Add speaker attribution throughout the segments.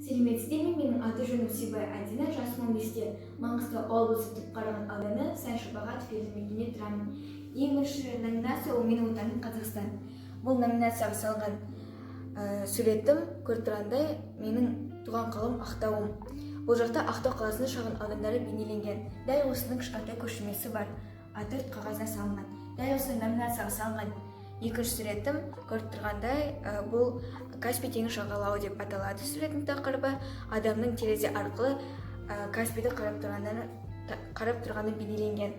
Speaker 1: Сәлеметсіздер ме? Менің аты жөнім Сибай Адина, жасым 15-те, Маңғыстау облысы Түпқараған ауданы Сайшыбағат елді мекенінде тұрамын. Ең бірінші номинация ол менің отаным Қазақстан. Бұл номинацияға салған суретім көріп тұрғандай менің туған қалам Ақтауым. Бұл жақта Ақтау қаласының шағын аудандары бейнеленген. Дәл осының кішкентай көшірмесі бар, аты қағазына салынған. Дәл осы номинацияға салынған екінші суретім көріп тұрғандай бұл Каспий теңіз жағалауы деп аталады. Суреттің тақырыбы адамның терезе арқылы Каспийді қарап тұрғаны бейнеленген.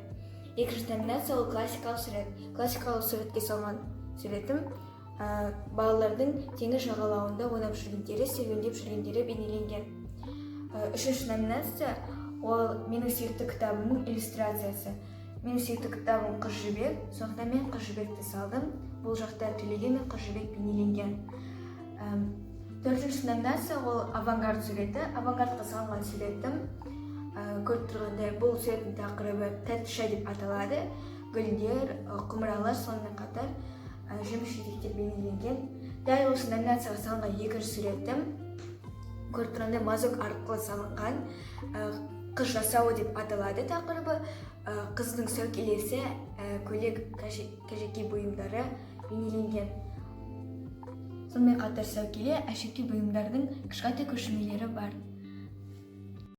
Speaker 1: Екінші номинация ол классикалық сурет. Классикалық суретке салған суретім балалардың теңіз жағалауында ойнап жүргендері, серуендеп жүргендері бейнеленген. Үшінші номинация ол менің сүйікті кітабымның иллюстрациясы. Менің сүйікті кітабым Қыз жібек, сондықтан мен Қыз жібекті салдым. Бұл жақта Төлеген мен Қыз жібек бейнеленген. Төртінші номинация ол авангард суреті. Авангардқа салынған суретім көріп тұрғандай бұл суреттің тақырыбы тәтті шай деп аталады. Гүлдер, құмыралар, сонымен қатар жеміс-жидектер бейнеленген. Дәл осы номинацияға салынған екінші суретім көріп тұрғандай мазок арқылы салынған қыз жасауы деп аталады. Тақырыбы қыздың сәукелесі, көйлек, кәжеке бұйымдары бейнеленген. Сонымен қатар сәукеле, әшекей бұйымдардың кішкентай көшірмелері бар.